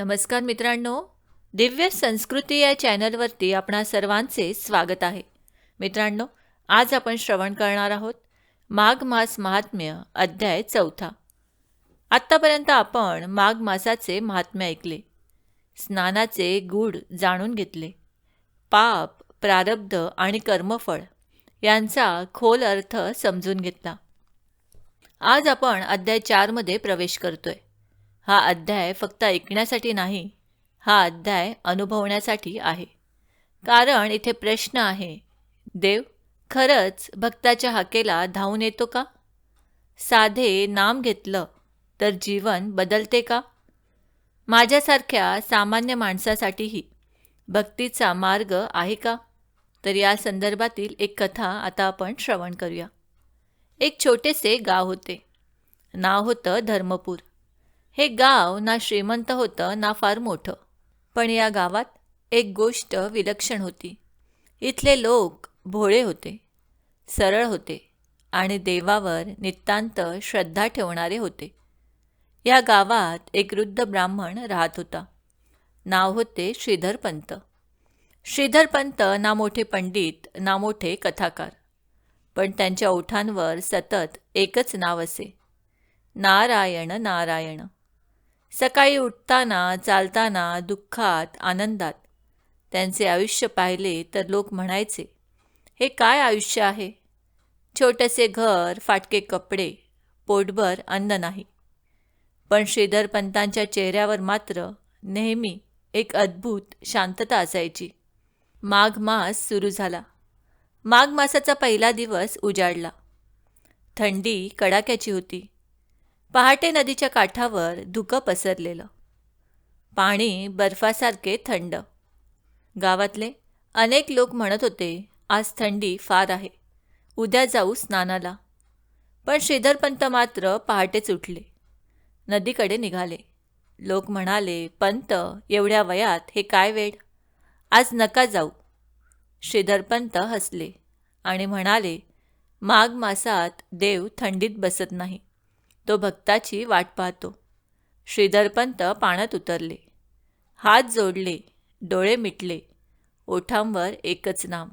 नमस्कार मित्रांनो, दिव्य संस्कृती या चॅनलवरती आपणा सर्वांचे स्वागत आहे. मित्रांनो, आज आपण श्रवण करणार आहोत माघ मास महात्म्य अध्याय 4. आत्तापर्यंत आपण माघ मासाचे महात्म्य ऐकले, स्नानाचे गूढ जाणून घेतले, पाप, प्रारब्ध आणि कर्मफळ यांचा खोल अर्थ समजून घेतला. आज आपण अध्याय 4 मध्ये प्रवेश करतोय. हा अध्याय फक्त ऐकण्यासाठी नाही, हा अध्याय अनुभवण्यासाठी आहे. कारण इथे प्रश्न आहे, देव खरंच भक्ताच्या हाकेला धावून येतो का? साधे नाम घेतलं तर जीवन बदलते का? माझ्यासारख्या सामान्य माणसासाठीही भक्तीचा मार्ग आहे का? तर या संदर्भातील एक कथा आता आपण श्रवण करूया. एक छोटेसे गाव होते. नाव होतं धर्मपूर. हे गाव ना श्रीमंत होतं ना फार मोठं, पण या गावात एक गोष्ट विलक्षण होती. इथले लोक भोळे होते, सरळ होते आणि देवावर नितांत श्रद्धा ठेवणारे होते. या गावात एक वृद्ध ब्राह्मण राहत होता. नाव होते श्रीधरपंत. श्रीधरपंत ना मोठे पंडित ना मोठे कथाकार, पण त्यांच्या ओठांवर सतत एकच नाव असे, नारायण नारायण. सकाळी उठताना, चालताना, दुःखात, आनंदात त्यांचे आयुष्य पाहिले तर लोक म्हणायचे, हे काय आयुष्य आहे? छोटेसे घर, फाटके कपडे, पोटभर अन्न नाही. पण श्रीधरपंतांच्या चेहऱ्यावर मात्र नेहमी एक अद्भुत शांतता असायची. माघ मास सुरू झाला. माघ मासाचा पहिला दिवस उजाडला. थंडी कडाक्याची होती. पहाटे नदीच्या काठावर धुकं पसरलेलं, पाणी बर्फासारखे थंड. गावातले अनेक लोक म्हणत होते, आज थंडी फार आहे, उद्या जाऊ स्नानाला. पण श्रीधरपंत मात्र पहाटेच उठले, नदीकडे निघाले. लोक म्हणाले, पंत एवढ्या वयात हे काय वेड, आज नका जाऊ. श्रीधरपंत हसले आणि म्हणाले, माघ मासात देव थंडीत बसत नाही, तो भक्ताची वाट पाहतो. श्रीधरपंत पाण्यात उतरले, हात जोडले, डोळे मिटले, ओठांवर एकच नाम,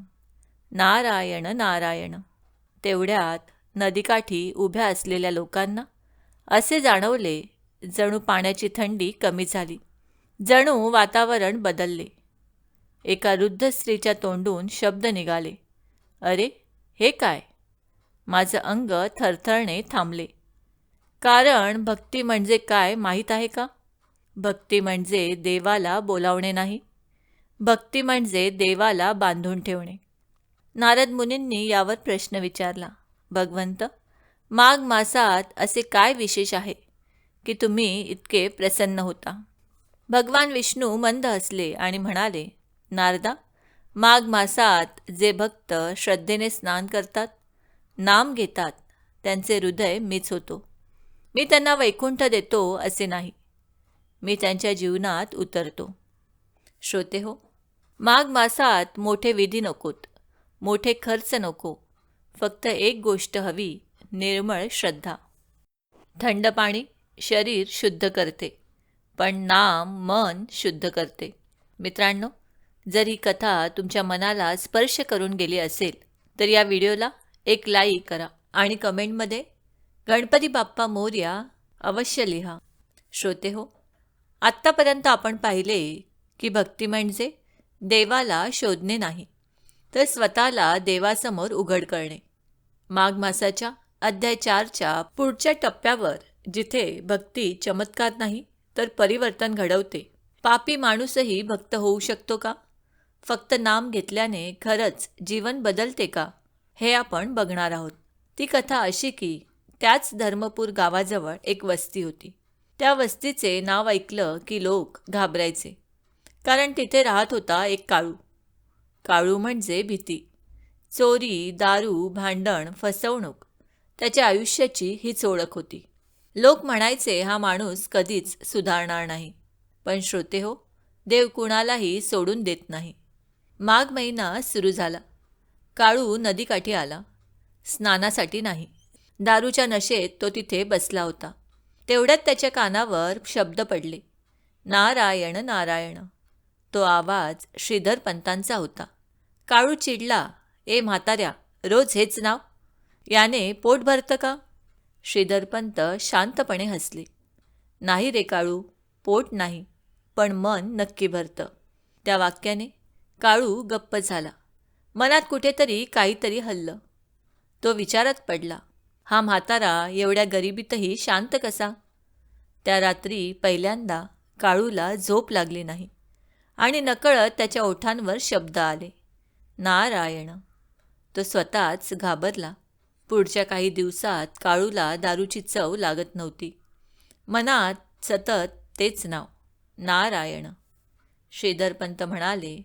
नारायण नारायण. तेवढ्यात नदीकाठी उभ्या असलेल्या लोकांना असे जाणवले, जणू पाण्याची थंडी कमी झाली, जणू वातावरण बदलले. एका वृद्ध स्त्रीच्या तोंडून शब्द निघाले, अरे हे काय? माझं अंग थरथरणे थांबले. कारण भक्ती म्हणजे काय माहीत आहे का? भक्ती म्हणजे देवाला बोलावणे नाही, भक्ती म्हणजे देवाला बांधून ठेवणे. नारद मुनींनी यावर प्रश्न विचारला, भगवंत, माघ मासात असे काय विशेष आहे की तुम्ही इतके प्रसन्न होता? भगवान विष्णू मंद हसले आणि म्हणाले, नारदा, माघ मासात जे भक्त श्रद्धेने स्नान करतात, नाम घेतात, त्यांचे हृदय मीच होतो. मी त्यांना वैकुंठ देतो असे नाही, मी त्यांच्या जीवनात उतरतो. श्रोते हो, माघ मासात मोठे विधी नकोत, मोठे खर्च नको, फक्त एक गोष्ट हवी, निर्मळ श्रद्धा. थंड पाणी शरीर शुद्ध करते, पण नाम मन शुद्ध करते. मित्रांनो, जर ही कथा तुमच्या मनाला स्पर्श करून गेली असेल तर या व्हिडिओला एक लाईक करा आणि कमेंटमध्ये गणपती बाप्पा मोरया अवश्य लिहा. श्रोते हो, आत्तापर्यंत आपण पाहिले की भक्ती म्हणजे देवाला शोधणे नाही, तर स्वतःला देवासमोर उघड करणे. माघ मासाच्या अध्याय 4च्या पुढच्या टप्प्यावर जिथे भक्ती चमत्कार नाही तर परिवर्तन घडवते, पापी माणूसही भक्त होऊ शकतो का? फक्त नाम घेतल्याने खरंच जीवन बदलते का? हे आपण बघणार आहोत. ती कथा अशी की त्याच धर्मपूर गावाजवळ एक वस्ती होती. त्या वस्तीचे नाव ऐकलं की लोक घाबरायचे, कारण तिथे राहत होता एक काळू. काळू म्हणजे भीती. चोरी, दारू, भांडण, फसवणूक, त्याच्या आयुष्याची हीच ओळख होती. लोक म्हणायचे, हा माणूस कधीच सुधारणार नाही. पण श्रोते हो, देव कुणालाही सोडून देत नाही. माघ महिना सुरू झाला. काळू नदीकाठी आला, स्नानासाठी नाही. दारूच्या नशेत तो तिथे बसला होता. तेवढ्यात त्याच्या कानावर शब्द पडले, नारायण नारायण. तो आवाज श्रीधर पंतांचा होता. काळू चिडला, ए म्हाताऱ्या, रोज हेच नाव? याने पोट भरतं का? श्रीधर पंत शांतपणे हसले. नाही रे काळू, पोट नाही, पण मन नक्की भरतं. त्या वाक्याने काळू गप्प झाला. मनात कुठेतरी काहीतरी हललं. तो विचारात पडला, हा म्हातारा एवढ्या गरिबीतही शांत कसा? त्या रात्री पहिल्यांदा काळूला झोप लागली नाही आणि नकळत त्याच्या ओठांवर शब्द आले, नारायण. तो स्वतःच घाबरला. पुढच्या काही दिवसात काळूला दारूची चव लागत नव्हती. मनात सतत तेच नाव, नारायण. श्रीधरपंत म्हणाले,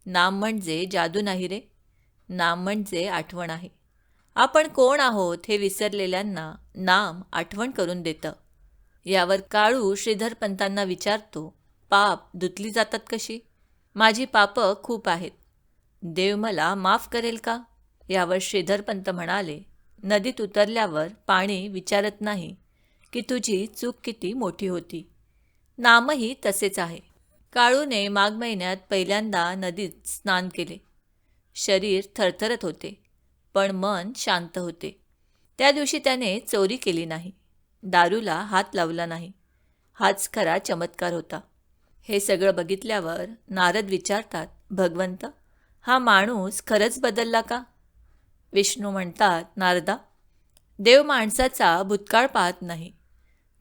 नाम म्हणजे जादू नाही रे, नाम म्हणजे आठवण आहे. आपण कोण आहोत हे विसरलेल्यांना नाम आठवण करून देतं. यावर काळू श्रीधरपंतांना विचारतो, पाप धुतली जातात कशी? माझी पापं खूप आहेत, देव मला माफ करेल का? यावर श्रीधरपंत म्हणाले, नदीत उतरल्यावर पाणी विचारत नाही की तुझी चूक किती मोठी होती. नामही तसेच आहे. काळूने माघ महिन्यात पहिल्यांदा नदीत स्नान केले. शरीर थरथरत होते, पण मन शांत होते. त्या दिवशी त्याने चोरी केली नाही, दारूला हात लावला नाही. हाच खरा चमत्कार होता. हे सगळं बघितल्यावर नारद विचारतात, भगवंत, हा माणूस खरंच बदलला का? विष्णू म्हणतात, नारदा, देव माणसाचा भूतकाळ पाहत नाही,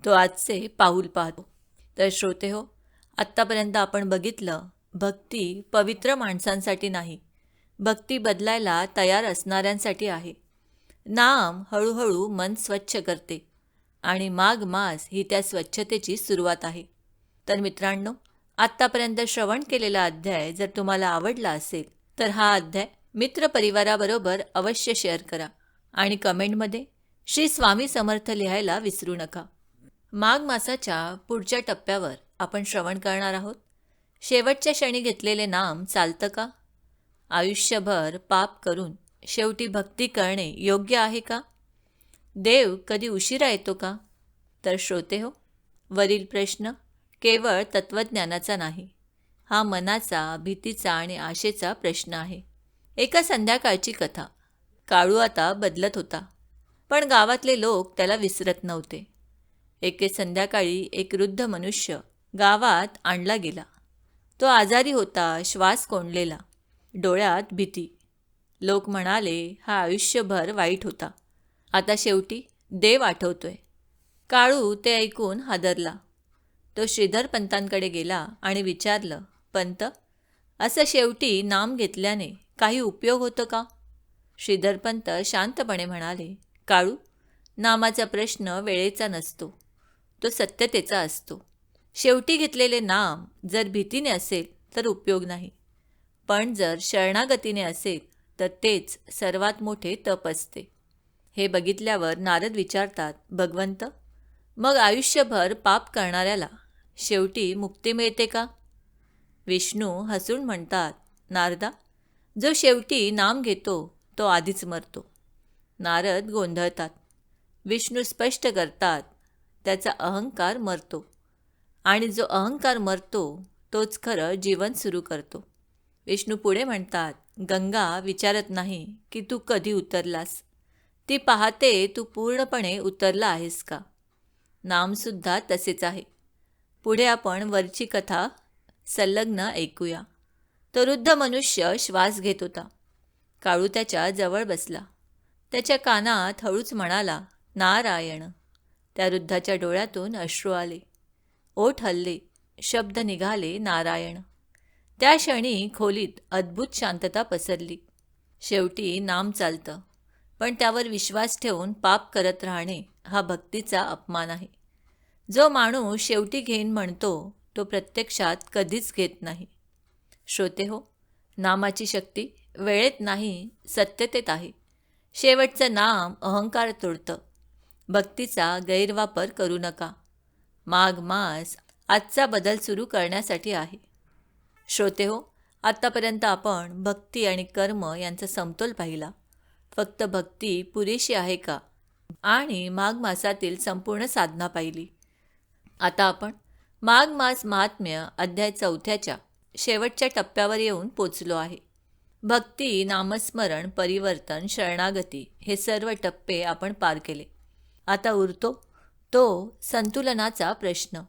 तो आजचे पाऊल पाहतो. तर श्रोते हो, आत्तापर्यंत आपण बघितलं, भक्ती पवित्र माणसांसाठी नाही, भक्ती बदलायला तयार असणाऱ्यांसाठी आहे. नाम हळूहळू मन स्वच्छ करते आणि माघ मास ही त्या स्वच्छतेची सुरुवात आहे. तर मित्रांनो, आत्तापर्यंत श्रवण केलेला अध्याय जर तुम्हाला आवडला असेल तर हा अध्याय मित्रपरिवाराबरोबर अवश्य शेअर करा आणि कमेंटमध्ये श्री स्वामी समर्थ लिहायला विसरू नका. माघ मासाच्या पुढच्या टप्प्यावर आपण श्रवण करणार आहोत. शेवटच्या क्षणी घेतलेले नाम चालतं का? आयुष्यभर पाप करून शेवटी भक्ती करणे योग्य आहे का? देव कधी उशिरा येतो का? तर श्रोते हो, वरील प्रश्न केवळ तत्त्वज्ञानाचा नाही, हा मनाचा, भीतीचा आणि आशेचा प्रश्न आहे. एका संध्याकाळची कथा. काळू आता बदलत होता, पण गावातले लोक त्याला विसरत नव्हते. एके संध्याकाळी एक वृद्ध मनुष्य गावात आणला गेला. तो आजारी होता, श्वास कोंडलेला, डोळ्यात भीती. लोक म्हणाले, हा आयुष्यभर वाईट होता, आता शेवटी देव आठवतोय. काळू ते ऐकून हादरला. तो श्रीधरपंतांकडे गेला आणि विचारलं, पंत, असं शेवटी नाम घेतल्याने काही उपयोग होतो का? श्रीधरपंत शांतपणे म्हणाले, काळू, नामाचा प्रश्न वेळेचा नसतो, तो सत्यतेचा असतो. शेवटी घेतलेले नाम जर भीतीने असेल तर उपयोग नाही, पण जर शरणागतीने असेल तर तेच सर्वात मोठे तप असते. हे बघितल्यावर नारद विचारतात, भगवंत, मग आयुष्यभर पाप करणाऱ्याला शेवटी मुक्ती मिळते का? विष्णू हसून म्हणतात, नारदा, जो शेवटी नाम घेतो तो आधीच मरतो. नारद गोंधळतात. विष्णू स्पष्ट करतात, त्याचा अहंकार मरतो आणि जो अहंकार मरतो तोच खरं जीवन सुरू करतो. विष्णू पुढे म्हणतात, गंगा विचारत नाही की तू कधी उतरलास, ती पाहते तू पूर्णपणे उतरला आहेस का. नामसुद्धा तसेच आहे. पुढे आपण वरची कथा संलग्न ऐकूया. तो वृद्ध मनुष्य श्वास घेत होता. काळू त्याच्या जवळ बसला. त्याच्या कानात हळूच म्हणाला, नारायण. त्या वृद्धाच्या डोळ्यातून अश्रू आले, ओठ हलले, शब्द निघाले, नारायण. त्या क्षणी खोलीत अद्भुत शांतता पसरली. शेवटी नाम चालतं, पण त्यावर विश्वास ठेवून पाप करत राहणे हा भक्तीचा अपमान आहे. जो माणूस शेवटी घेईन म्हणतो तो प्रत्यक्षात कधीच घेत नाही. श्रोते हो, नामाची शक्ती वेळेत नाही, सत्यतेत आहे. शेवटचं नाम अहंकार तोडतं. भक्तीचा गैरवापर करू नका. माघ मास आजचा बदल सुरू करण्यासाठी आहे. श्रोते हो, आत्तापर्यंत आपण भक्ती आणि कर्म यांचा समतोल पाहिला. फक्त भक्ती पुरेशी आहे का आणि माघ मासातील संपूर्ण साधना पाहिली. आता आपण माघ मास महात्म्य अध्याय 4च्या शेवटच्या टप्प्यावर येऊन पोचलो आहे. भक्ती, नामस्मरण, परिवर्तन, शरणागती हे सर्व टप्पे आपण पार केले. आता उरतो तो संतुलनाचा प्रश्न.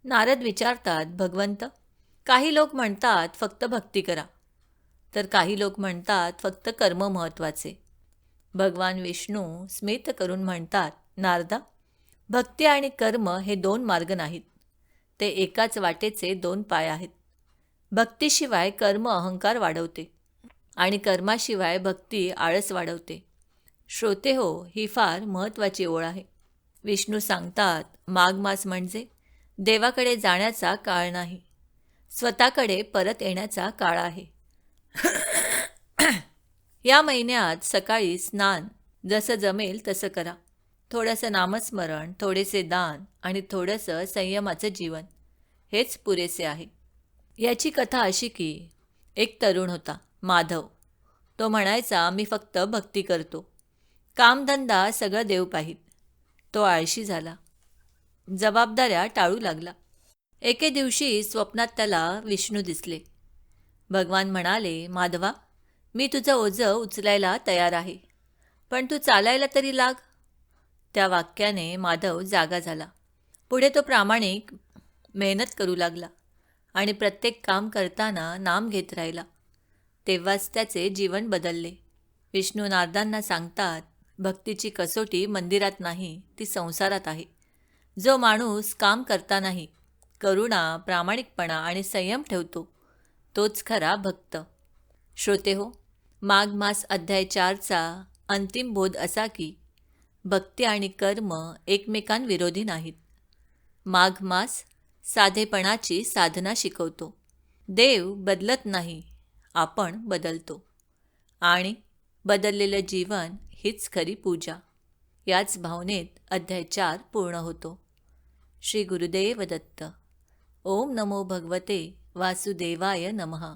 नारद विचारतात, भगवंत, काही लोक म्हणतात फक्त भक्ती करा, तर काही लोक म्हणतात फक्त कर्म महत्त्वाचे. भगवान विष्णू स्मित करून म्हणतात, नारदा, भक्ती आणि कर्म हे 2 मार्ग नाहीत, ते एकाच वाटेचे 2 पाय आहेत. भक्तीशिवाय कर्म अहंकार वाढवते आणि कर्माशिवाय भक्ती आळस वाढवते. श्रोते हो, ही फार महत्त्वाची ओळ आहे. विष्णू सांगतात, माघ मास म्हणजे देवाकडे जाण्याचा काळ नाही, स्वतःकडे परत येण्याचा काळ आहे. या महिन्यात सकाळी स्नान जसं जमेल तसं करा. थोडंसं नामस्मरण, थोडेसे दान आणि थोडंसं संयमाचं जीवन, हेच पुरेसे आहे. याची कथा अशी की एक तरुण होता, माधव. तो म्हणायचा, मी फक्त भक्ती करतो, कामधंदा सगळं देव पाहित. तो आळशी झाला, जबाबदाऱ्या टाळू लागला. एके दिवशी स्वप्नात त्याला विष्णू दिसले. भगवान म्हणाले, माधवा, मी तुझं ओझं उचलायला तयार आहे, पण तू चालायला तरी लाग. त्या वाक्याने माधव जागा झाला. पुढे तो प्रामाणिक मेहनत करू लागला आणि प्रत्येक काम करताना नाम घेत राहिला. तेव्हाच त्याचे जीवन बदलले. विष्णू नारदांना सांगतात, भक्तीची कसोटी मंदिरात नाही, ती संसारात आहे. जो माणूस काम करतानाही करुणा, प्रामाणिकपणा आणि संयम ठेवतो, तोच खरा भक्त. श्रोते हो, माघ मास अध्याय 4चा अंतिम बोध असा की भक्ती आणि कर्म एकमेकांविरोधी नाहीत. माघ मास साधेपणाची साधना शिकवतो. देव बदलत नाही, आपण बदलतो, आणि बदललेलं जीवन हीच खरी पूजा. याच भावनेत अध्याय 4 पूर्ण होतो. श्री गुरुदेव दत्त. ओम नमो भगवते वासुदेवाय नमः.